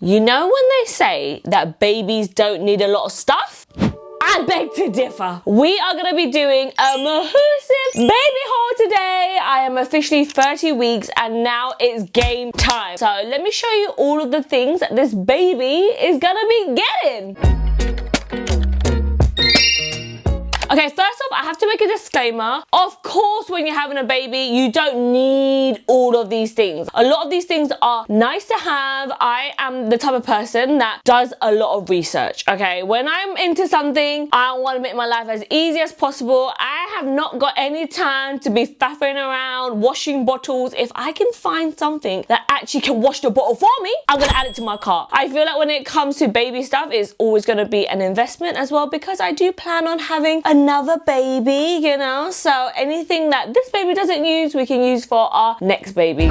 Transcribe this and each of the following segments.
You know when they say that babies don't need a lot of stuff? I beg to differ. We are going to be doing a massive baby haul today. I am officially 30 weeks and now it's game time. So let me show you all of the things that this baby is going to be getting. Okay, first off, I have to make a disclaimer. Of course, when you're having a baby, you don't need all of these things. A lot of these things are nice to have. I am the type of person that does a lot of research, okay? When I'm into something, I want to make my life as easy as possible. I have not got any time to be faffing around, washing bottles. If I can find something that actually can wash the bottle for me, I'm going to add it to my cart. I feel like when it comes to baby stuff, it's always going to be an investment as well because I do plan on having another baby, you know, so anything that this baby doesn't use, we can use for our next baby.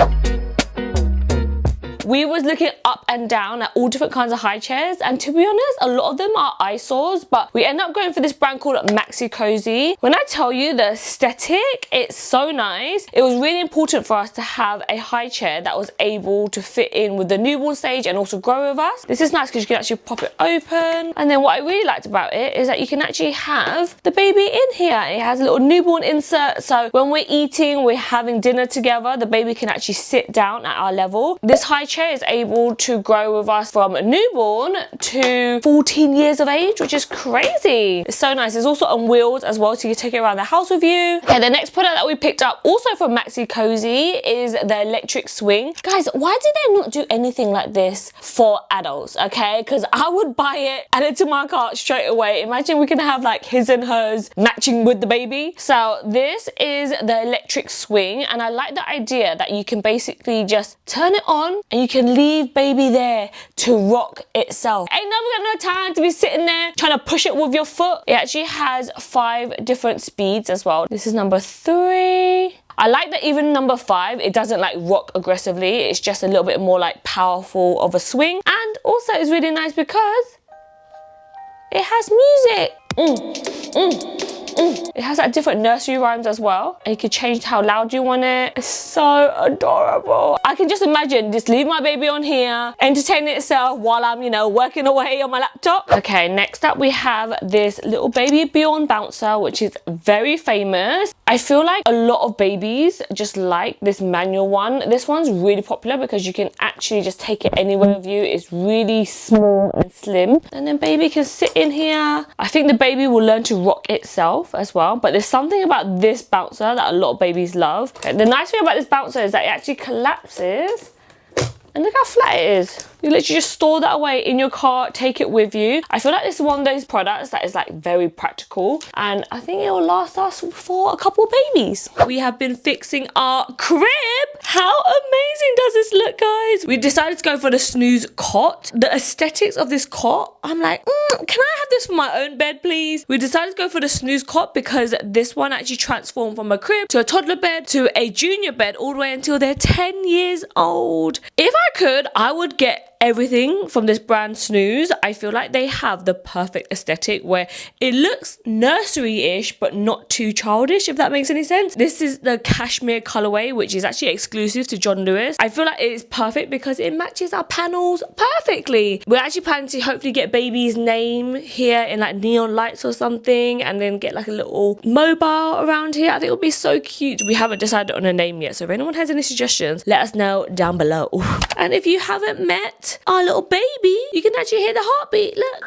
We was looking up and down at all different kinds of high chairs, and to be honest, a lot of them are eyesores, but we end up going for this brand called maxicosi. When I tell you the aesthetic, it's so nice. It was really important for us to have a high chair that was able to fit in with the newborn stage and also grow with us. This is nice because you can actually pop it open, and then what I really liked about it is that you can actually have the baby in here. It has a little newborn insert, so when we're eating, we're having dinner together, the baby can actually sit down at our level. This high chair is able to grow with us from newborn to 14 years of age, which is crazy. It's so nice. It's also on wheels as well, so you can take it around the house with you. Okay, the next product that we picked up also from maxicosi is the Electric Swing. Guys, why did they not do anything like this for adults, okay? Because I would buy it, add it to my cart straight away. Imagine we can have like his and hers matching with the baby. So this is the Electric Swing, and I like the idea that you can basically just turn it on and you can leave baby there to rock itself. Ain't never got no time to be sitting there trying to push it with your foot. It actually has 5 different speeds as well. This is number 3. I like that even number 5, it doesn't like rock aggressively. It's just a little bit more like powerful of a swing. And also it's really nice because it has music. It has like different nursery rhymes as well, and you can change how loud you want it. It's so adorable. I can just imagine just leave my baby on here, entertaining itself while I'm, you know, working away on my laptop. Okay, next up we have this little BabyBjörn Bouncer, which is very famous. I feel like a lot of babies just like this manual one. This one's really popular because you can actually just take it anywhere with you. It's really small and slim, and then baby can sit in here. I think the baby will learn to rock itself as well, but there's something about this bouncer that a lot of babies love. Okay, the nice thing about this bouncer is that it actually collapses, and look how flat it is. You literally just store that away in your car, take it with you. I feel like this is one of those products that is like very practical, and I think it will last us for a couple of babies. We have been fixing our crib. How amazing does this look, guys? We decided to go for the Snüz cot. The aesthetics of this cot, I'm like, can I have this for my own bed, please? We decided to go for the Snüz cot because this one actually transformed from a crib to a toddler bed to a junior bed all the way until they're 10 years old. If I could, I would get everything from this brand Snüz. I feel like they have the perfect aesthetic where it looks nursery-ish but not too childish, if that makes any sense. This is the Cashmere colorway, which is actually exclusive to John Lewis. I feel like it is perfect because it matches our panels perfectly. We're actually planning to hopefully get baby's name here in like neon lights or something, and then get like a little mobile around here. I think it would be so cute. We haven't decided on a name yet, so if anyone has any suggestions, let us know down below. And if you haven't met our little baby, you can actually hear the heartbeat. Look.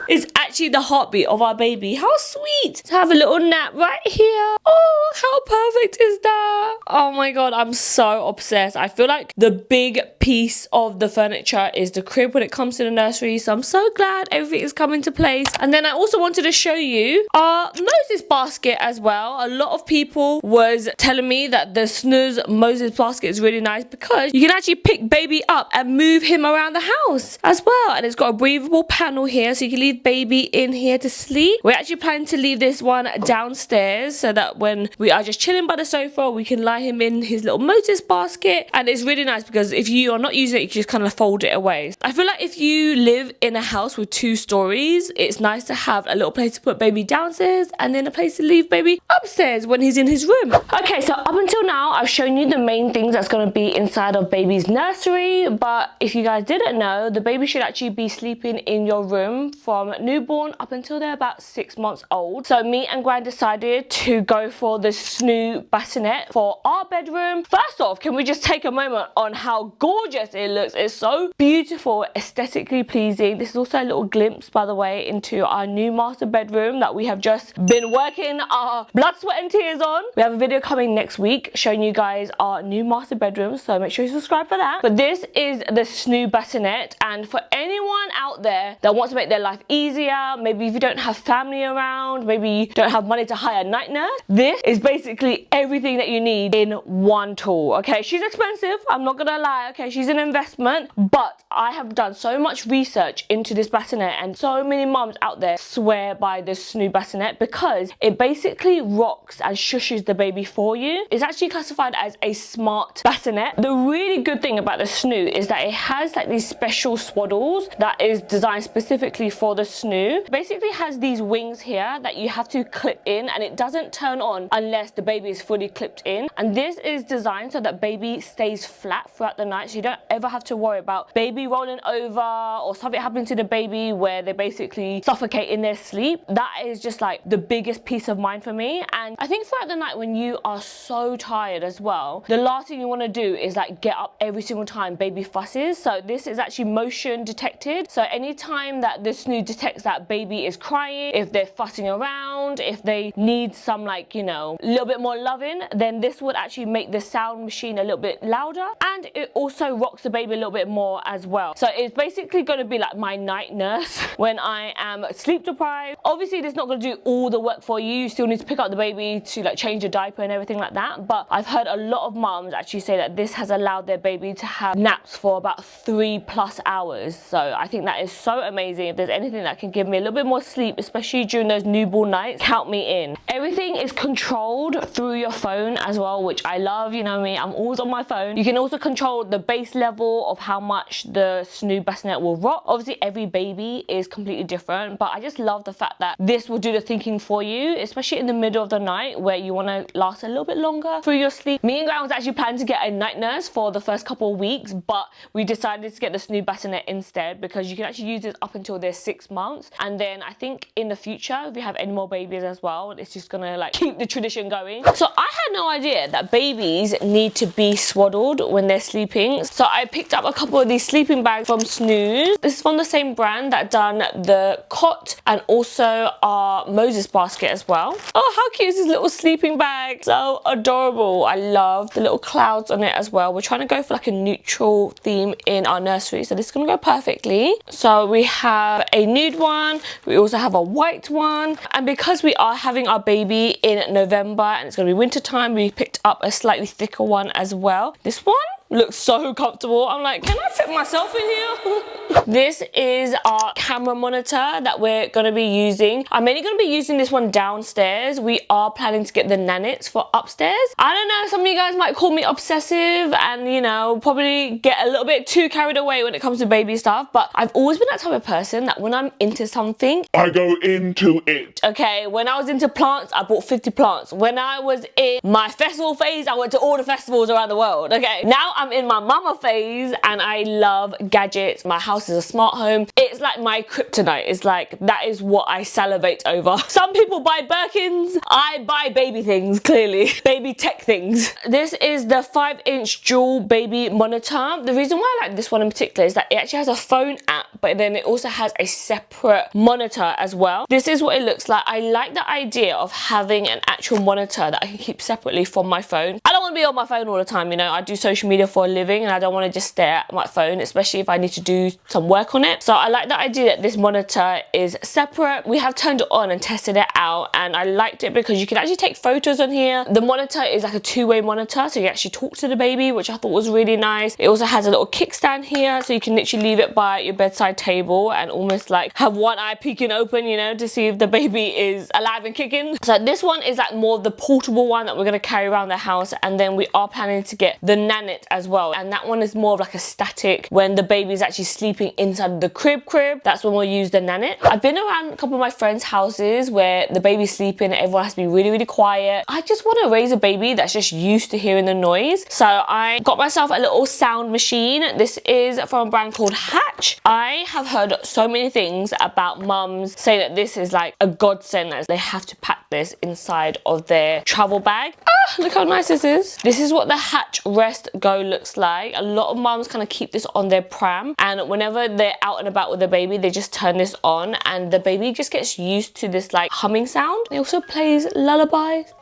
It's actually the heartbeat of our baby. How sweet to have a little nap right here. Oh, how perfect is that? Oh my god, I'm so obsessed. I feel like the big piece of the furniture is the crib when it comes to the nursery, so I'm so glad everything is coming to place. And then I also wanted to show you our Moses basket as well. A lot of people was telling me that the Snüz Moses basket is really nice because you can actually pick baby up and move him around the house as well, and it's got a breathable panel here, so you can leave leave baby in here to sleep. We're actually planning to leave this one downstairs so that when we are just chilling by the sofa, we can lie him in his little Moses basket. And it's really nice because if you are not using it, you can just kind of fold it away. I feel like if you live in a house with 2 stories, it's nice to have a little place to put baby downstairs and then a place to leave baby upstairs when he's in his room. Okay, so up until now, I've shown you the main things that's going to be inside of baby's nursery. But if you guys didn't know, the baby should actually be sleeping in your room from newborn up until they're about 6 months old. So me and Gran decided to go for the SNOO Bassinet for our bedroom. First off, can we just take a moment on how gorgeous it looks? It's so beautiful, aesthetically pleasing. This is also a little glimpse, by the way, into our new master bedroom that we have just been working our blood, sweat and tears on. We have a video coming next week showing you guys our new master bedroom, so make sure you subscribe for that. But this is the SNOO Bassinet, and for anyone out there that wants to make their life easier, maybe if you don't have family around, maybe you don't have money to hire a night nurse, this is basically everything that you need in one tool. Okay, she's expensive, I'm not gonna lie. Okay, she's an investment, but I have done so much research into this bassinet, and so many mums out there swear by this SNOO Bassinet because it basically rocks and shushes the baby for you. It's actually classified as a smart bassinet. The really good thing about the SNOO is that it has like these special swaddles that is designed specifically for the SNOO. It basically has these wings here that you have to clip in, and it doesn't turn on unless the baby is fully clipped in. And this is designed so that baby stays flat throughout the night, so you don't ever have to worry about baby rolling over or something happening to the baby where they basically suffocate in their sleep. That is just like the biggest peace of mind for me. And I think throughout the night when you are so tired as well, the last thing you want to do is like get up every single time baby fusses. So this is actually motion detected, so anytime that the SNOO detects that baby is crying, if they're fussing around, if they need some like, you know, a little bit more loving, then this would actually make the sound machine a little bit louder, and it also rocks the baby a little bit more as well. So it's basically going to be like my night nurse when I am sleep deprived. Obviously it's not going to do all the work for you. You still need to pick up the baby to like change a diaper and everything like that, but I've heard a lot of mums actually say that this has allowed their baby to have naps for about 3+ hours. So I think that is so amazing. If there's anything that can give me a little bit more sleep, especially during those newborn nights, count me in. Everything is controlled through your phone as well, which I love. You know me, I'm always on my phone. You can also control the base level of how much the SNOO Bassinet will rock. Obviously every baby is completely different, but I just love the fact that this will do the thinking for you, especially in the middle of the night where you want to last a little bit longer through your sleep. Me and Gran was actually planning to get a night nurse for the first couple of weeks, but we decided to get the SNOO Bassinet instead because you can actually use this up until they're 6 months, and then I think in the future if we have any more babies as well, it's just gonna like keep the tradition going. So I had no idea that babies need to be swaddled when they're sleeping, so I picked up a couple of these sleeping bags from Snüz. This is from the same brand that done the cot and also our Moses basket as well. Oh, how cute is this little sleeping bag? So adorable. I love the little clouds on it as well. We're trying to go for like a neutral theme in our nursery, so this is gonna go perfectly. So we have a nude one, we also have a white one, and because we are having our baby in November and it's gonna be winter time, we picked up a slightly thicker one as well. This one looks so comfortable. I'm like, can I fit myself in here? This is our camera monitor that we're going to be using. I'm only going to be using this one downstairs. We are planning to get the Nanits for upstairs. I don't know, some of you guys might call me obsessive and, you know, probably get a little bit too carried away when it comes to baby stuff, but I've always been that type of person that when I'm into something, I go into it. Okay, when I was into plants, I bought 50 plants. When I was in my festival phase, I went to all the festivals around the world. Okay, now I'm in my mama phase and I love gadgets. My house is a smart home. It's like my kryptonite. It's like, that is what I salivate over. Some people buy Birkins. I buy baby things, clearly. Baby tech things. This is the 5-inch dual baby monitor. The reason why I like this one in particular is that it actually has a phone app, but then it also has a separate monitor as well. This is what it looks like. I like the idea of having an actual monitor that I can keep separately from my phone. I don't want to be on my phone all the time, you know. I do social media here for a living and I don't want to just stare at my phone, especially if I need to do some work on it. So I like the idea that this monitor is separate. We have turned it on and tested it out, and I liked it because you can actually take photos on here. The monitor is like a two-way monitor, so you actually talk to the baby, which I thought was really nice. It also has a little kickstand here, so you can literally leave it by your bedside table and almost like have one eye peeking open, you know, to see if the baby is alive and kicking. So this one is like more of the portable one that we're going to carry around the house, and then we are planning to get the Nanit as well, and that one is more of like a static. When the baby is actually sleeping inside the crib, that's when we'll use the Nanit. I've been around a couple of my friends' houses where the baby's sleeping and everyone has to be really quiet. I just want to raise a baby that's just used to hearing the noise, so I got myself a little sound machine. This is from a brand called Hatch. I have heard so many things about mums saying that this is like a godsend, as they have to pack this inside of their travel bag. Look how nice this is. This is what the Hatch Rest Go looks like. A lot of mums kind of keep this on their pram, and whenever they're out and about with the baby, they just turn this on and the baby just gets used to this like humming sound. It also plays lullabies.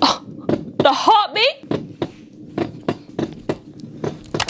Oh, the heartbeat.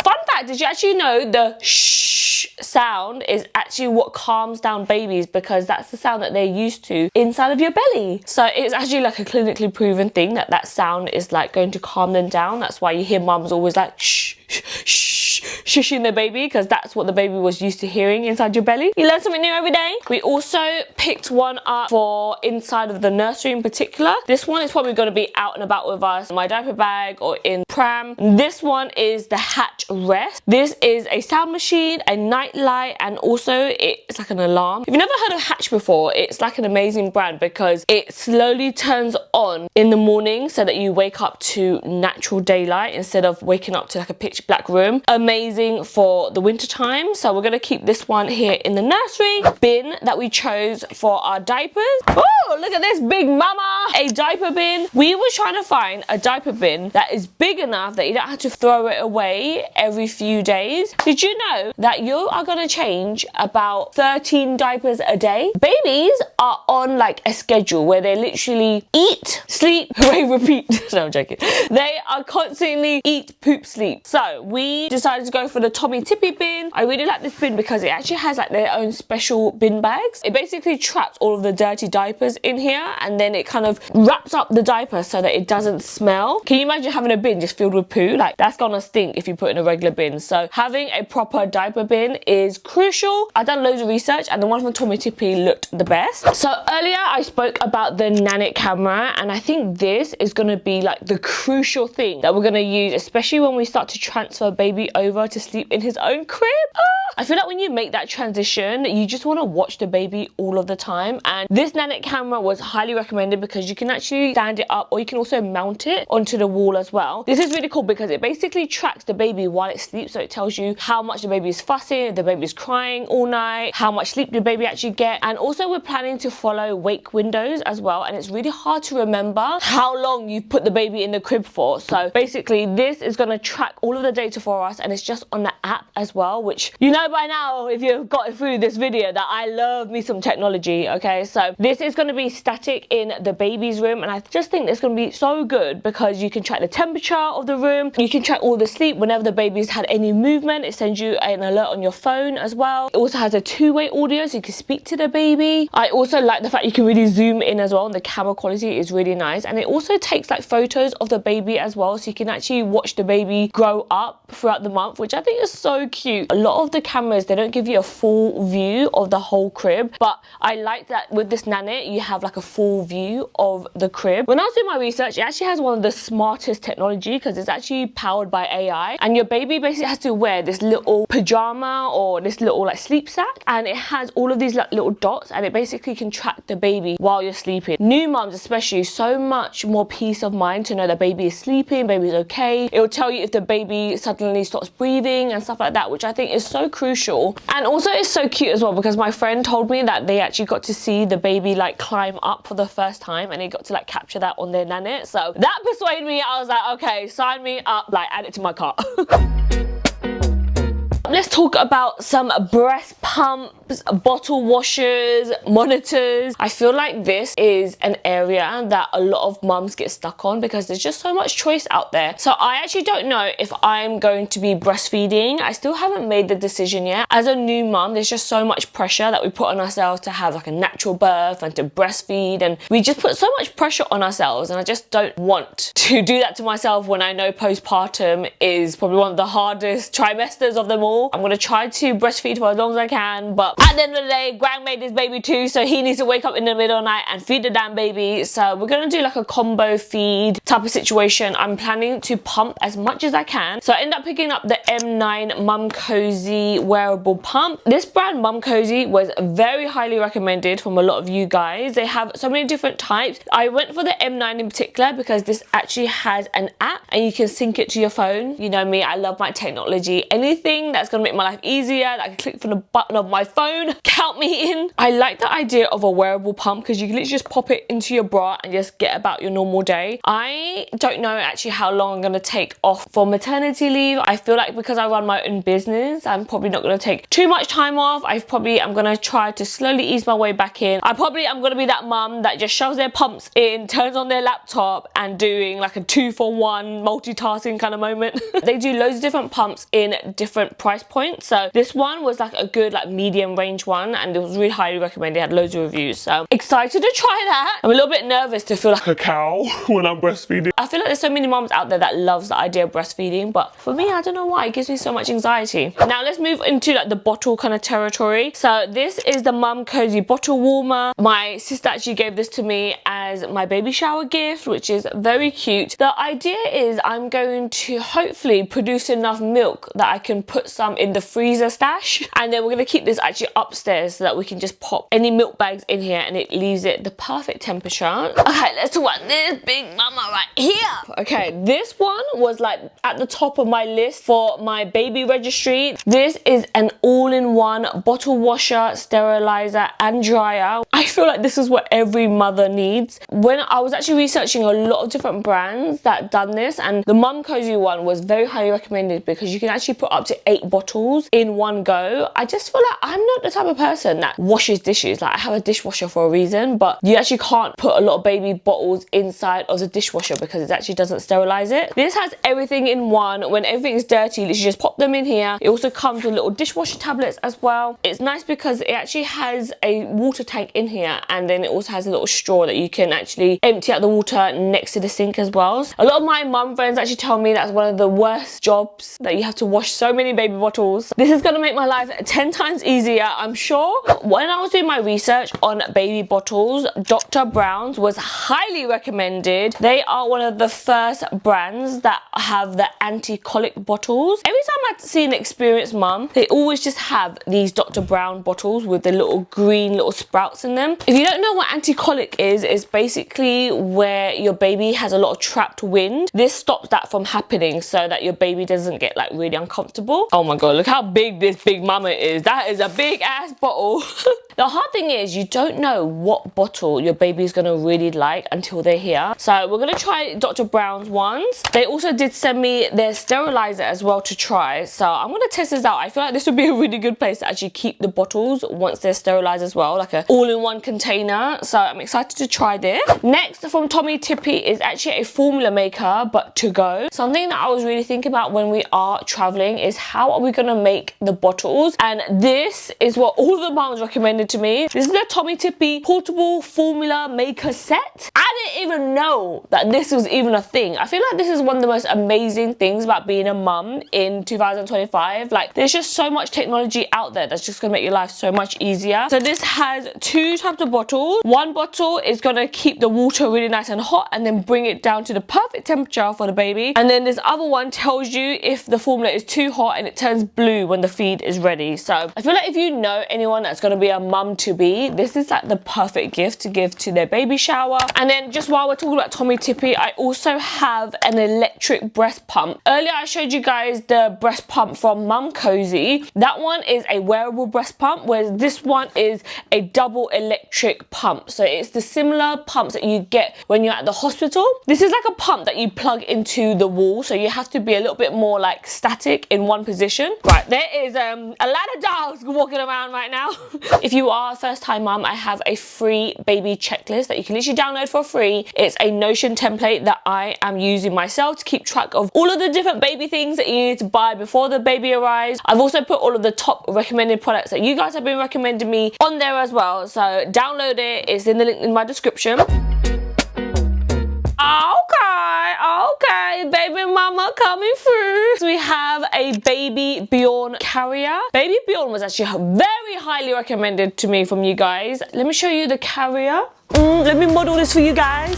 Fun fact, did you actually know the shh sound is actually what calms down babies, because that's the sound that they're used to inside of your belly. So it's actually like a clinically proven thing that that sound is like going to calm them down. That's why you hear mums always like shh, shh, shh, shushing their baby, because that's what the baby was used to hearing inside your belly. You learn something new every day. We also picked one up for inside of the nursery in particular. This one is probably going to be out and about with us, in my diaper bag or in pram. This one is the Hatch Rest. This is a sound machine, a night light, and also it's like an alarm. If you've never heard of Hatch before, it's like an amazing brand because it slowly turns on in the morning so that you wake up to natural daylight instead of waking up to like a pitch black room. Amazing for the winter time. So we're going to keep this one here in the nursery bin that we chose for our diapers. Oh, look at this big mama, a diaper bin. We were trying to find a diaper bin that is big enough that you don't have to throw it away every few days. Did you know that you are going to change about 13 diapers a day? Babies are on like a schedule where they literally eat, sleep, repeat. No, I'm joking. They are constantly eat, poop, sleep. So we decided to go for the Tommee Tippee bin. I really like this bin because it actually has like their own special bin bags. It basically traps all of the dirty diapers in here, and then it kind of wraps up the diaper so that it doesn't smell. Can you imagine having a bin just filled with poo? Like, that's gonna stink if you put in a regular bin. So having a proper diaper bin is crucial. I've done loads of research and the one from Tommee Tippee looked the best. So earlier I spoke about the Nanit camera, and I think this is gonna be like the crucial thing that we're gonna use, especially when we start to transfer baby over to sleep in his own crib. I feel like when you make that transition, you just want to watch the baby all of the time, and this Nanit camera was highly recommended because you can actually stand it up, or you can also mount it onto the wall as well. This is really cool because it basically tracks the baby while it sleeps, so it tells you how much the baby is fussing, if the baby is crying all night, how much sleep the baby actually get. And also we're planning to follow wake windows as well, and it's really hard to remember how long you put the baby in the crib for. So basically this is going to track all of the data for us, and it's just on the app as well, which you know by now, if you've got through this video, that I love me some technology. Okay, so this is going to be static in the baby's room, and I just think it's going to be so good because you can track the temperature of the room, you can track all the sleep. Whenever the baby's had any movement, it sends you an alert on your phone as well. It also has a two-way audio, so you can speak to the baby. I also like the fact you can really zoom in as well, and the camera quality is really nice, and it also takes like photos of the baby as well, so you can actually watch the baby grow up throughout the month, which I think is so cute. A lot of the cameras, they don't give you a full view of the whole crib, but I like that with this Nanit you have like a full view of the crib. When I was doing my research, it actually has one of the smartest technology because it's actually powered by AI, and your baby basically has to wear this little pajama or this little like sleep sack, and it has all of these like little dots, and it basically can track the baby while you're sleeping. New mums especially, so much more peace of mind to know the baby is sleeping, baby's okay. It will tell you if the baby suddenly stops breathing and stuff like that, which I think is so crucial. And also it's so cute as well because my friend told me that they actually got to see the baby like climb up for the first time, and they got to like capture that on their Nanit. So that persuaded me. I was like, okay, sign me up, like add it to my cart. let's talk about some breast pumps, bottle washers, monitors. I feel like this is an area that a lot of mums get stuck on because there's just so much choice out there. So I actually don't know if I'm going to be breastfeeding. I still haven't made the decision yet. As a new mum, there's just so much pressure that we put on ourselves to have like a natural birth and to breastfeed, and we just put so much pressure on ourselves, and I just don't want to do that to myself when I know postpartum is probably one of the hardest trimesters of them all. I'm going to try to breastfeed for as long as I can, but at the end of the day, Grang made his baby too, so he needs to wake up in the middle of the night and feed the damn baby. So we're going to do like a combo feed type of situation. I'm planning to pump as much as I can. So I end up picking up the M9 Momcozy wearable pump. This brand Momcozy was very highly recommended from a lot of you guys. They have so many different types. I went for the M9 in particular because this actually has an app and you can sync it to your phone. You know me, I love my technology. Anything that's going to make my life easier, that I can click from the button of my phone, count me in. I like the idea of a wearable pump because you can literally just pop it into your bra and just get about your normal day. I don't know actually how long I'm going to take off for maternity leave. I feel like because I run my own business, I'm probably not going to take too much time off. I'm going to try to slowly ease my way back in. I'm going to be that mum that just shoves their pumps in, turns on their laptop and doing like a 2-for-1 multitasking kind of moment. They do loads of different pumps in different price points. So this one was like a good like medium range one and it was really highly recommended. It had loads of reviews. So excited to try that. I'm a little bit nervous to feel like a cow when I'm breastfeeding. I feel like there's so many mums out there that loves the idea of breastfeeding, but for me, I don't know why. It gives me so much anxiety. Now let's move into like the bottle kind of territory. So this is the Momcozy bottle warmer. My sister actually gave this to me as my baby shower gift, which is very cute. The idea is I'm going to hopefully produce enough milk that I can put some in the freezer stash, and then we're going to keep this actually upstairs so that we can just pop any milk bags in here and it leaves it the perfect temperature. Okay, let's talk about this big mama right here. Okay, this one was like at the top of my list for my baby registry. This is an all-in-one bottle washer, sterilizer and dryer. I feel like this is what every mother needs. When I was actually researching a lot of different brands that done this, and the Momcozy one was very highly recommended because you can actually put up to 8 bottles in one go. I just feel like I'm not the type of person that washes dishes. Like I have a dishwasher for a reason, but you actually can't put a lot of baby bottles inside of the dishwasher because it actually doesn't sterilize it. This has everything in one. When everything is dirty, you literally just pop them in here. It also comes with little dishwasher tablets as well. It's nice because it actually has a water tank in here, and then it also has a little straw that you can actually empty out the water next to the sink as well. A lot of my mum friends actually tell me that's one of the worst jobs, that you have to wash so many baby bottles. This is going to make my life 10 times easier, I'm sure. When I was doing my research on baby bottles, Dr. Brown's was highly recommended. They are one of the first brands that have the anti-colic bottles. Every time I see an experienced mum, they always just have these Dr. Brown bottles with the little green little sprouts in them. If you don't know what anti-colic is, it's basically where your baby has a lot of trapped wind. This stops that from happening so that your baby doesn't get like really uncomfortable. Oh my god, look how big this big mama is. That is a big ass bottle. The hard thing is you don't know what bottle your baby is going to really like until they're here. So we're going to try Dr. Brown's ones. They also did send me their sterilizer as well to try. So I'm going to test this out. I feel like this would be a really good place to actually keep the bottles once they're sterilized as well. Like an all-in-one container. So I'm excited to try this. Next from Tommee Tippee is actually a formula maker but to go. Something that I was really thinking about when we are traveling is how are we going to make the bottles, and this is what all the moms recommended to me. This is the Tommee Tippee portable formula maker set. I didn't even know that this was even a thing. I feel like this is one of the most amazing things about being a mum in 2025. Like there's just so much technology out there that's just gonna make your life so much easier. So this has 2 types of bottles. One bottle is gonna keep the water really nice and hot and then bring it down to the perfect temperature for the baby. And then this other one tells you if the formula is too hot and it turns blue when the feed is ready. So I feel like if you know anyone that's gonna be a mum to be, this is like the perfect gift to give to their baby shower. And then just while we're talking about Tommee Tippee, I also have an electric breast pump. Earlier I showed you guys the breast pump from Momcozy. That one is a wearable breast pump, whereas this one is a double electric pump. So it's the similar pumps that you get when you're at the hospital. This is like a pump that you plug into the wall, so you have to be a little bit more like static in one position. Right, there is a lot of dogs walking around right now. If you are a first time mom, I have a free baby checklist that you can literally download for free. It's a Notion template that I am using myself to keep track of all of the different baby things that you need to buy before the baby arrives. I've also put all of the top recommended products that you guys have been recommending me on there as well. So download it, it's in the link in my description. Okay, baby mama coming through. So we have a BabyBjörn carrier. BabyBjörn was actually very highly recommended to me from you guys. Let me show you the carrier. Let me model this for you guys.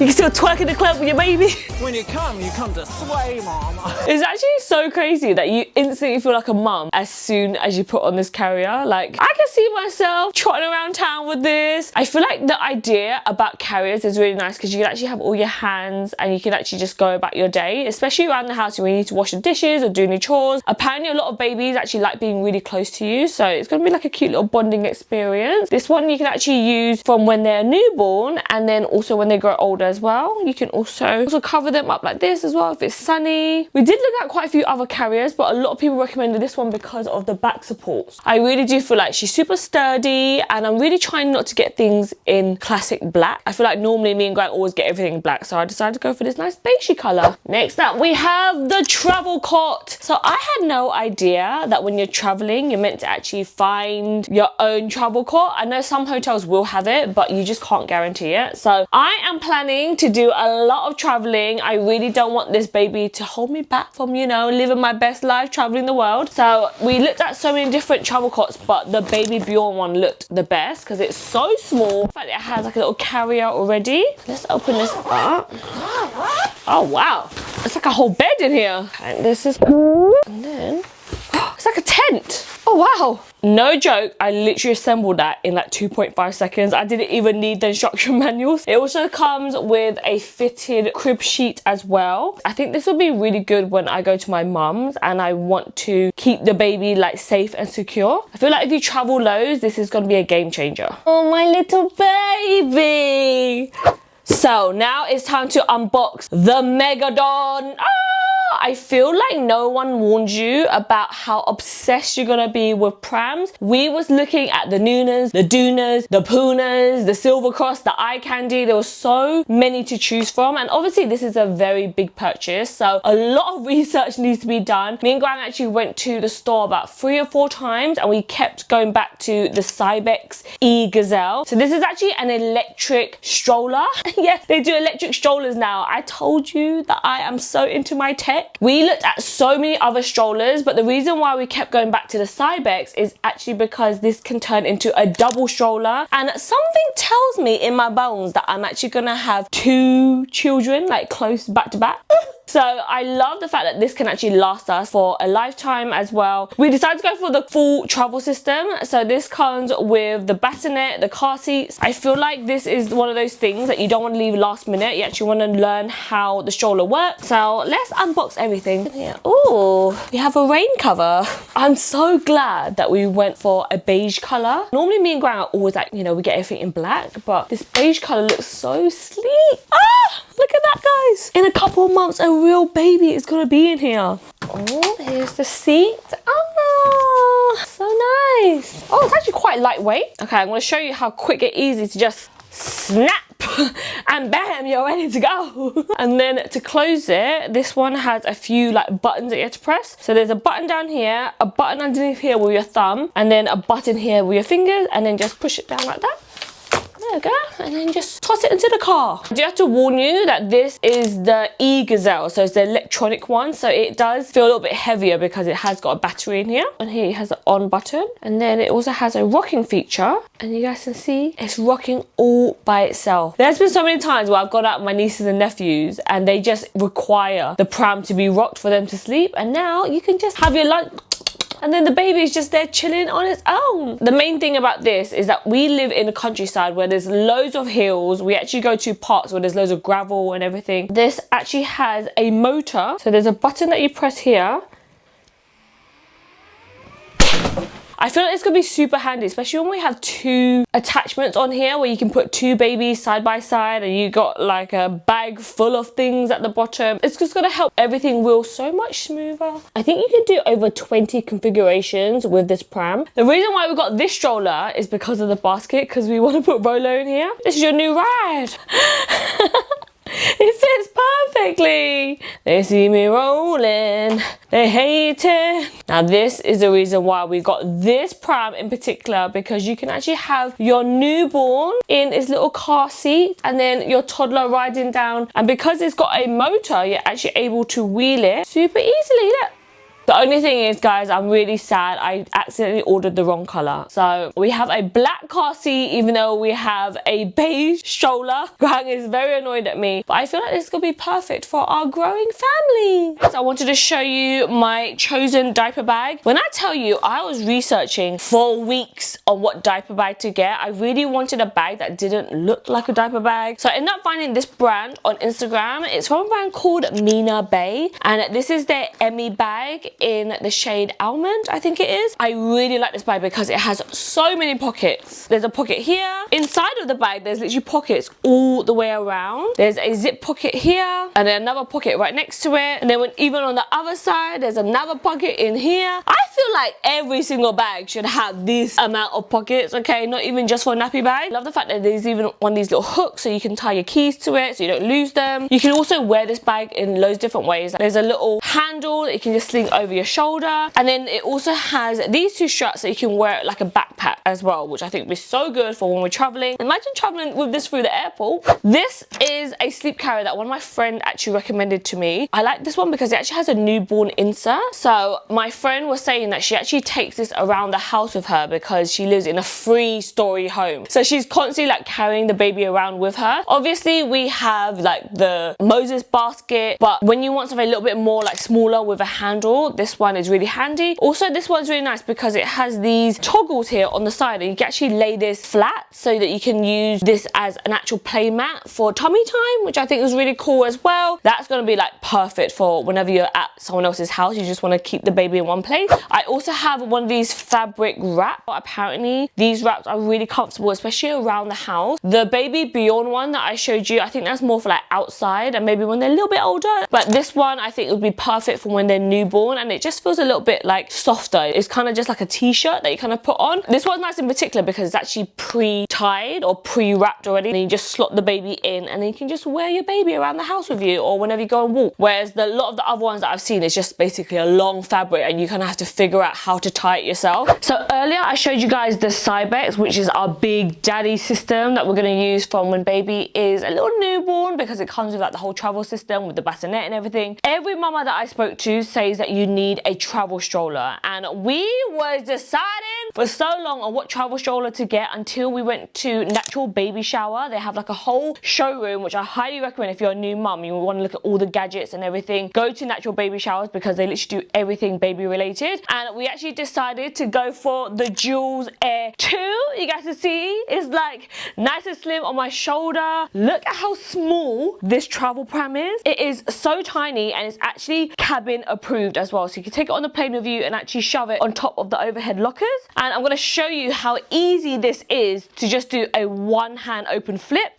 You can still twerk in the club with your baby. When you come to sway, mama. It's actually so crazy that you instantly feel like a mum as soon as you put on this carrier. Like, I can see myself trotting around town with this. I feel like the idea about carriers is really nice because you can actually have all your hands and you can actually just go about your day, especially around the house when you need to wash the dishes or do any chores. Apparently, a lot of babies actually like being really close to you, so it's going to be like a cute little bonding experience. This one you can actually use from when they're newborn and then also when they grow older as well. You can also cover them up like this as well if it's sunny. We did look at quite a few other carriers, but a lot of people recommended this one because of the back supports. I really do feel like she's super sturdy, and I'm really trying not to get things in classic black. I feel like normally me and Grant always get everything black, so I decided to go for this nice beigey colour. Next up we have the travel cot. So I had no idea that when you're traveling you're meant to actually find your own travel cot. I know some hotels will have it, but you just can't guarantee it. So I am planning to do a lot of traveling. I really don't want this baby to hold me back from, you know, living my best life traveling the world. So we looked at so many different travel cots, but the BabyBjörn one looked the best because it's so small. In fact, it has like a little carrier already. Let's open this up. Oh wow, it's like a whole bed in here. And this is, and then it's like a tent. Oh wow. No joke, I literally assembled that in like 2.5 seconds. I didn't even need the instruction manuals. It also comes with a fitted crib sheet as well. I think this will be really good when I go to my mum's and I want to keep the baby like safe and secure. I feel like if you travel loads, this is going to be a game changer. Oh, my little baby. So now it's time to unbox the Megadon. I feel like no one warned you about how obsessed you're gonna be with prams. We was looking at the Noonas, the Doonas, the Poonas, the Silver Cross, the Eye Candy. There were so many to choose from, and obviously this is a very big purchase, so a lot of research needs to be done. Me and Graham actually went to the store about 3 or 4 times, and we kept going back to the Cybex e-Gazelle. So this is actually an electric stroller. Yes, they do electric strollers now. I told you that I am so into my tech. We looked at so many other strollers, but the reason why we kept going back to the Cybex is actually because this can turn into a double stroller, and something tells me in my bones that I'm actually gonna have 2 children like close back to back. So I love the fact that this can actually last us for a lifetime as well. We decided to go for the full travel system. So this comes with the Bassinet, the car seats. I feel like this is one of those things that you don't want to leave last minute. You actually want to learn how the stroller works. So let's unbox everything. Yeah. Oh, we have a rain cover. I'm so glad that we went for a beige color. Normally me and Grant are always like, you know, we get everything in black, but this beige color looks so sleek. Ah, look at that, guys. In a couple of months, a real baby is gonna be in here. Oh, here's the seat. Oh, so nice. Oh, it's actually quite lightweight. Okay, I'm gonna show you how quick and easy to just snap and bam, you're ready to go. And then to close it, this one has a few like buttons that you have to press. So there's a button down here, a button underneath here with your thumb, and then a button here with your fingers, and then just push it down like that. There we go, and then just toss it into the car. I do have to warn you that this is the e-Gazelle, so it's the electronic one, so it does feel a little bit heavier because it has got a battery in here. And here it has the on button, and then it also has a rocking feature, and you guys can see it's rocking all by itself. There's been so many times where I've gone out with my nieces and nephews and they just require the pram to be rocked for them to sleep, and now you can just have your lunch and then the baby is just there chilling on its own. The main thing about this is that we live in the countryside where there's loads of hills. We actually go to parts where there's loads of gravel and everything. This actually has a motor, so there's a button that you press here. I feel like it's gonna be super handy, especially when we have two attachments on here where you can put two babies side by side and you got like a bag full of things at the bottom. It's just gonna help everything wheel so much smoother. I think you can do over 20 configurations with this pram. The reason why we got this stroller is because of the basket, because we want to put Rolo in here. This is your new ride. It fits perfectly. They see me rolling, they hate it. Now this is the reason why we got this pram in particular, because you can actually have your newborn in its little car seat and then your toddler riding down, and because it's got a motor, you're actually able to wheel it super easily. Look. The only thing is, guys, I'm really sad. I accidentally ordered the wrong colour. So we have a black car seat, even though we have a beige stroller. Grant is very annoyed at me. But I feel like this is going to be perfect for our growing family. So I wanted to show you my chosen diaper bag. When I tell you, I was researching for weeks on what diaper bag to get. I really wanted a bag that didn't look like a diaper bag. So I ended up finding this brand on Instagram. It's from a brand called Mina Baie. And this is their Emmy bag in the shade Almond, I think it is. I really like this bag because it has so many pockets. There's a pocket here. Inside of the bag, there's literally pockets all the way around. There's a zip pocket here and then another pocket right next to it. And then even on the other side, there's another pocket in here. I feel like every single bag should have this amount of pockets, okay? Not even just for a nappy bag. I love the fact that there's even one of these little hooks so you can tie your keys to it so you don't lose them. You can also wear this bag in loads of different ways. There's a little handle that you can just sling over your shoulder, and then it also has these two straps that you can wear it like a backpack as well, which I think would be so good for when we're traveling. Imagine traveling with this through the airport. This is a sleep carrier that one of my friends actually recommended to me. I like this one because it actually has a newborn insert. So my friend was saying that she actually takes this around the house with her because she lives in a 3-story home, so she's constantly like carrying the baby around with her. Obviously we have like the Moses basket, but when you want something a little bit more like smaller with a handle, this one is really handy. Also, this one's really nice because it has these toggles here on the side and you can actually lay this flat so that you can use this as an actual play mat for tummy time, which I think is really cool as well. That's going to be like perfect for whenever you're at someone else's house, you just want to keep the baby in one place. I also have one of these fabric wraps. Apparently these wraps are really comfortable, especially around the house. The BabyBjörn one that I showed you, I think that's more for like outside and maybe when they're a little bit older, but this one I think would be perfect for when they're newborn, and it just feels a little bit like softer. It's kind of just like a t-shirt that you kind of put on. This one's nice in particular because it's actually pre-tied or pre-wrapped already, and you just slot the baby in and then you can just wear your baby around the house with you or whenever you go and walk. Whereas a lot of the other ones that I've seen is just basically a long fabric and you kind of have to figure out how to tie it yourself. So earlier I showed you guys the Cybex, which is our big daddy system that we're going to use from when baby is a little newborn, because it comes with like the whole travel system with the bassinet and everything. Every mama that I spoke to says that you need a travel stroller, and we was deciding for so long on what travel stroller to get until we went to Natural Baby Shower. They have like a whole showroom, which I highly recommend if you're a new mum, you want to look at all the gadgets and everything. Go to Natural Baby Showers because they literally do everything baby related. And we actually decided to go for the Jules Air 2. You guys can see it's like nice and slim on my shoulder. Look at how small this travel pram is. It is so tiny and it's actually cabin approved as well, so you can take it on the plane with you and actually shove it on top of the overhead lockers. And I'm going to show you how easy this is to just do a one-hand open flip.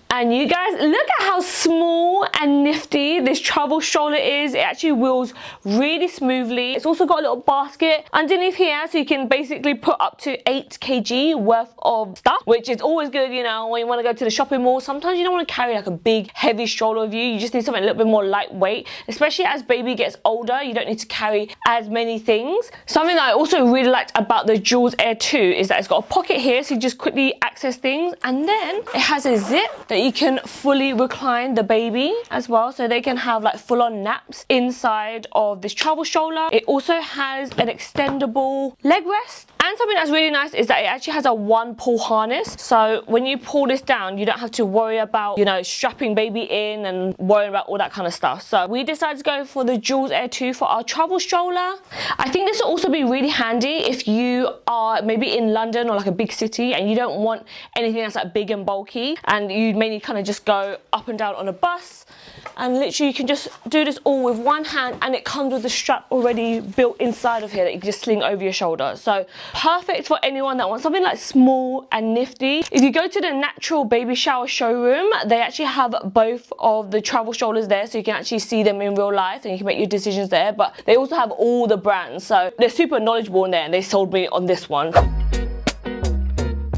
And you guys, look at how small and nifty this travel stroller is. It actually wheels really smoothly. It's also got a little basket underneath here, so you can basically put up to 8 kg worth of stuff, which is always good, you know, when you want to go to the shopping mall. Sometimes you don't want to carry like a big, heavy stroller with you. You just need something a little bit more lightweight, especially as baby gets older. You don't need to carry as many things. Something that I also really liked about the Jules Air 2 is that it's got a pocket here, so you just quickly access things, and then it has a zip that you can fully recline the baby as well, so they can have like full-on naps inside of this travel stroller. It also has an extendable leg rest, And something that's really nice is that it actually has a one pull harness. So when you pull this down, you don't have to worry about, you know, strapping baby in and worrying about all that kind of stuff. So we decided to go for the Jules Air 2 for our travel stroller. I think this will also be really handy if you are maybe in London or like a big city and you don't want anything that's like big and bulky, and you mainly kind of just go up and down on a bus, and literally you can just do this all with one hand, and it comes with the strap already built inside of here that you can just sling over your shoulder. So perfect for anyone that wants something like small and nifty. If you go to the Natural Baby Shower showroom, they actually have both of the travel strollers there, so you can actually see them in real life and you can make your decisions there. But they also have all the brands, so they're super knowledgeable in there, and they sold me on this one.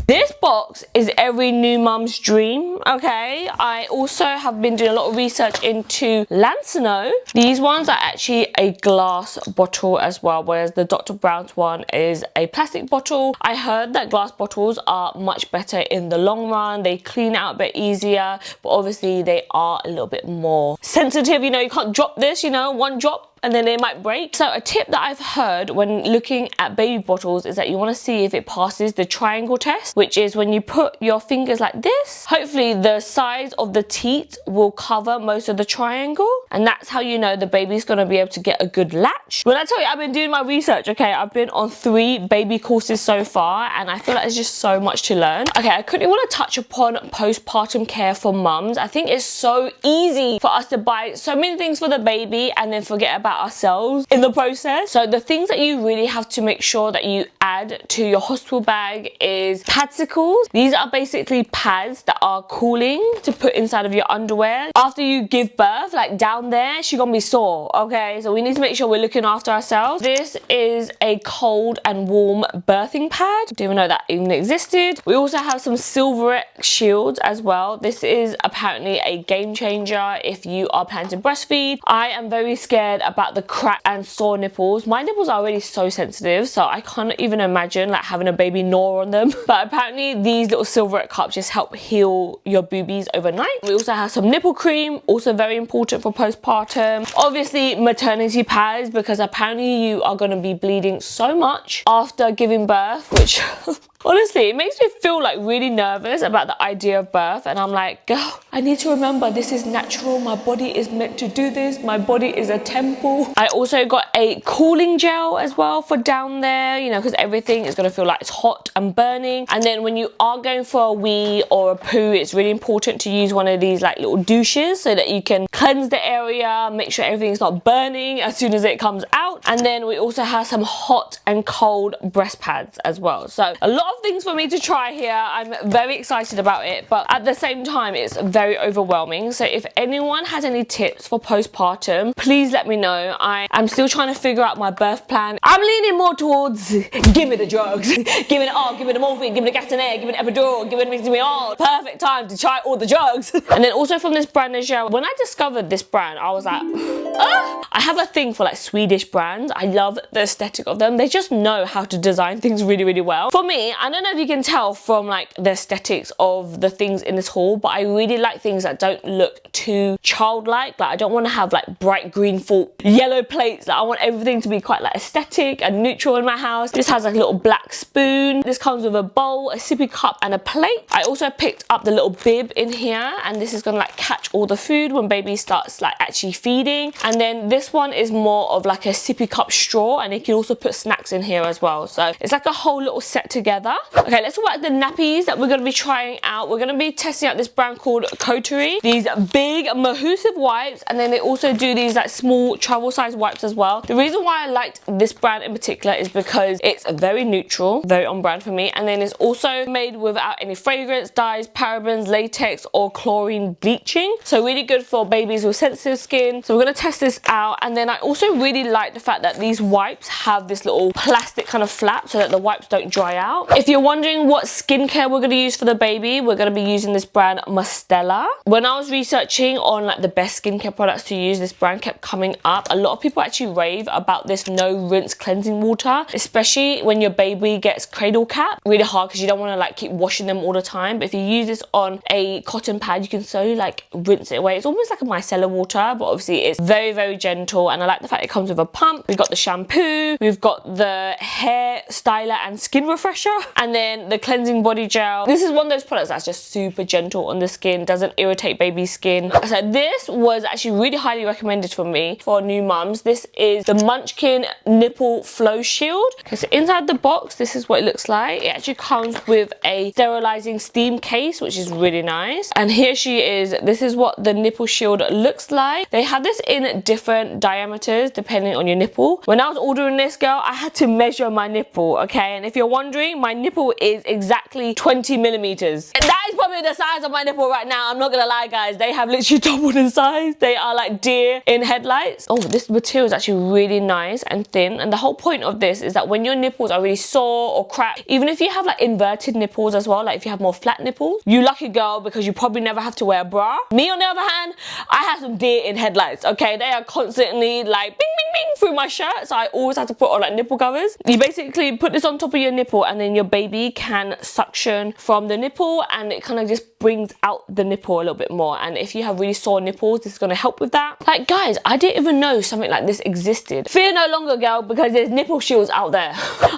This box is every new mum's dream, okay? I also have been doing a lot of research into Lansinoh. These ones are actually a glass bottle as well, whereas the Dr. Brown's one is a plastic bottle. I heard that glass bottles are much better in the long run. They clean out a bit easier, but obviously they are a little bit more sensitive. You know, you can't drop this, you know, one drop and then they might break. So a tip that I've heard when looking at baby bottles is that you want to see if it passes the triangle test, which is when you put your fingers like this, hopefully the size of the teat will cover most of the triangle, and that's how you know the baby's going to be able to get a good latch. When I tell you I've been doing my research, okay, I've been on 3 baby courses so far, and I feel like there's just so much to learn. Okay, I quickly want to touch upon postpartum care for mums. I think it's so easy for us to buy so many things for the baby and then forget about ourselves in the process. So the things that you really have to make sure that you add to your hospital bag is padsicles. These are basically pads that are cooling to put inside of your underwear. After you give birth, like down there, she's gonna be sore, okay? So we need to make sure we're looking after ourselves. This is a cold and warm birthing pad. Didn't even know that even existed. We also have some Silverette shields as well. This is apparently a game changer if you are planning to breastfeed. I am very scared about the crack and sore nipples. My nipples are already so sensitive, so I can't even imagine like having a baby gnaw on them. But apparently these little Silverette cups just help heal your boobies overnight. We also have some nipple cream, also very important for postpartum. Obviously maternity pads, because apparently you are going to be bleeding so much after giving birth, which honestly, it makes me feel like really nervous about the idea of birth, and I'm like, girl, I need to remember this is natural. My body is meant to do this. My body is a temple. I also got a cooling gel as well for down there, you know, because everything is going to feel like it's hot and burning. And then when you are going for a wee or a poo, it's really important to use one of these like little douches so that you can cleanse the area, make sure everything's not burning as soon as it comes out. And then we also have some hot and cold breast pads as well. So a lot of things for me to try here. I'm very excited about it, but at the same time it's very overwhelming. So if anyone has any tips for postpartum, please let me know. I'm still trying to figure out my birth plan. I'm leaning more towards give me the drugs, give me the give me the morphine, give me the Bassinet, give me the epidural, give me all. Perfect time to try all the drugs. And then also from this brand Najell, when I discovered this brand, I was like, I have a thing for like Swedish brands. I love the aesthetic of them. They just know how to design things really, really well. For me, I don't know if you can tell from like the aesthetics of the things in this haul, but I really like things that don't look too childlike. Like I don't want to have like bright green full yellow plates. Like I want everything to be quite like aesthetic and neutral in my house. This has like a little black spoon. This comes with a bowl, a sippy cup and a plate. I also picked up the little bib in here, and this is gonna like catch all the food when baby starts like actually feeding. And then this one is more of like a sippy cup straw, and you can also put snacks in here as well. So it's like a whole little set together. Okay, let's talk about the nappies that we're gonna be trying out. We're gonna be testing out this brand called Coterie. These big Mahusive wipes, and then they also do these like small travel size wipes as well. The reason why I liked this brand in particular is because it's very neutral, very on brand for me, and then it's also made without any fragrance, dyes, parabens, latex or chlorine bleaching. So really good for babies with sensitive skin. So we're gonna test this out. And then I also really like the fact that these wipes have this little plastic kind of flap so that the wipes don't dry out. If you're wondering what skincare we're going to use for the baby, we're going to be using this brand Mustela. When I was researching on like the best skincare products to use, this brand kept coming up. A lot of people actually rave about this no rinse cleansing water, especially when your baby gets cradle cap. Really hard because you don't want to like keep washing them all the time. But if you use this on a cotton pad, you can slowly like rinse it away. It's almost like a micellar water, but obviously it's very, very gentle. And I like the fact it comes with a pump. We've got the shampoo, we've got the hair styler and skin refresher, and then the cleansing body gel. This is one of those products that's just super gentle on the skin, doesn't irritate baby's skin. So this was actually really highly recommended for me for new mums. This is the Munchkin Nipple Flow Shield. Okay, so inside the box, this is what it looks like. It actually comes with a sterilizing steam case, which is really nice. And here she is. This is what the nipple shield looks like. They have this in different diameters depending on your nipple. When I was ordering this, girl, I had to measure my nipple, okay? And if you're wondering, my nipple is exactly 20 millimeters. And that is probably the size of my nipple right now. I'm not gonna lie, guys. They have literally doubled in size. They are like deer in headlights. Oh, this material is actually really nice and thin. And the whole point of this is that when your nipples are really sore or cracked, even if you have like inverted nipples as well, like if you have more flat nipples, you lucky girl, because you probably never have to wear a bra. Me on the other hand, I have some deer in headlights, okay? They are constantly like bing, bing, bing through my shirt. So I always have to put on like nipple covers. You basically put this on top of your nipple and then your baby can suction from the nipple and it kind of just brings out the nipple a little bit more. And if you have really sore nipples, this is going to help with that. Like, guys, I didn't even know something like this existed. Fear no longer, girl, because there's nipple shields out there.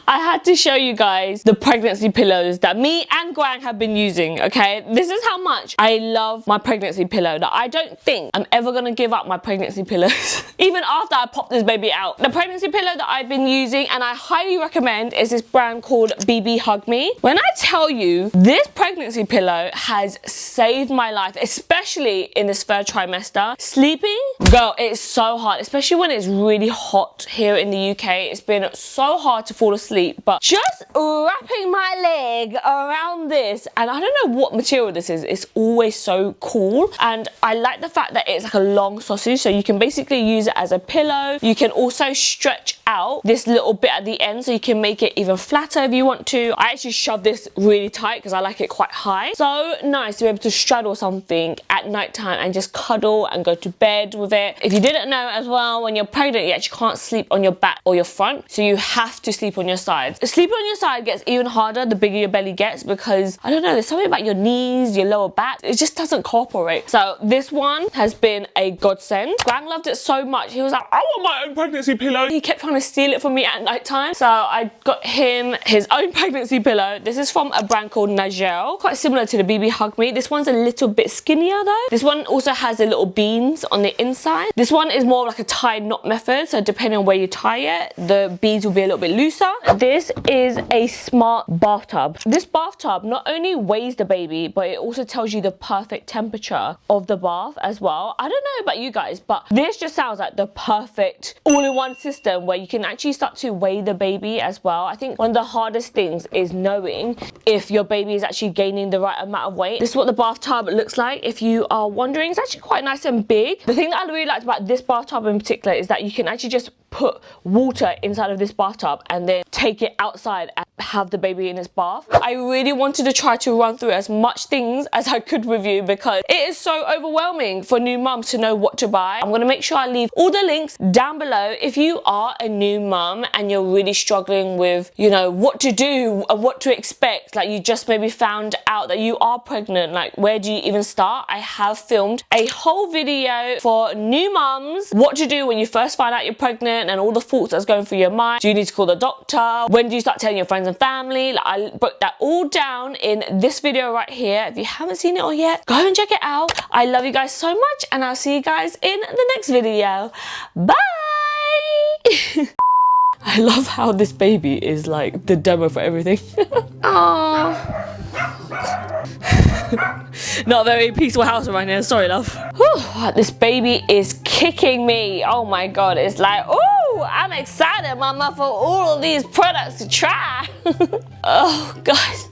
I had to show you guys the pregnancy pillows that me and Gwang have been using, okay? This is how much I love my pregnancy pillow, that I don't think I'm ever going to give up my pregnancy pillows even after I pop this baby out. The pregnancy pillow that I've been using and I highly recommend is this brand called BB Hug Me. When I tell you, this pregnancy pillow has saved my life, especially in this third trimester. Sleeping, girl, it's so hard, especially when it's really hot here in the UK. It's been so hard to fall asleep, but just wrapping my leg around this, and I don't know what material this is, it's always so cool. And I like the fact that it's like a long sausage, so you can basically use it as a pillow. You can also stretch out this little bit at the end so you can make it even flatter if you want to. I actually shove this really tight because I like it quite high. So nice to be able to straddle something at nighttime and just cuddle and go to bed with it. If you didn't know as well, when you're pregnant, you actually can't sleep on your back or your front, so you have to sleep on your side. Sleeping on your side gets even harder the bigger your belly gets because, I don't know, there's something about your knees, your lower back, it just doesn't cooperate. So this one has been a godsend. Gwang loved it so much, he was like, I want my own pregnancy pillow. He kept trying to steal it from me at night time, so I got him his own pregnancy pillow. This is from a brand called Najell, quite similar to the BB Hug Me. This one's a little bit skinnier though. This one also has the little beans on the inside. This one is more like a tie knot method, so depending on where you tie it, the beads will be a little bit looser. This is a smart bathtub. This bathtub not only weighs the baby, but it also tells you the perfect temperature of the bath as well. I don't know about you guys, but this just sounds like the perfect all-in-one system where you can actually start to weigh the baby as well. I think one of the hardest things is knowing if your baby is actually gaining the right amount of weight. This is what the bathtub looks like. If you are wondering, it's actually quite nice and big. The thing that I really liked about this bathtub in particular is that you can actually just put water inside of this bathtub and then take it outside and have the baby in its bath. I really wanted to try to run through as much things as I could with you because it is so overwhelming for new mums to know what to buy. I'm going to make sure I leave all the links down below. If you are a new mum and you're really struggling with, you know, what to do and what to expect, like you just maybe found out that you are pregnant, like where do you even start? I have filmed a whole video for new mums, what to do when you first find out you're pregnant and all the thoughts that's going through your mind. Do you need to call the doctor? When do you start telling your friends and family? Like, I broke that all down in this video right here. If you haven't seen it all yet, go and check it out. I love you guys so much and I'll see you guys in the next video. Bye! I love how this baby is like the demo for everything. Aww. Not a very peaceful house right now, sorry love. Whew, this baby is kicking me. Oh my god, it's like, oh, I'm excited mama for all of these products to try. Oh guys.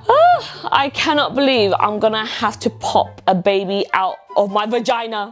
Oh, I cannot believe I'm gonna have to pop a baby out of my vagina.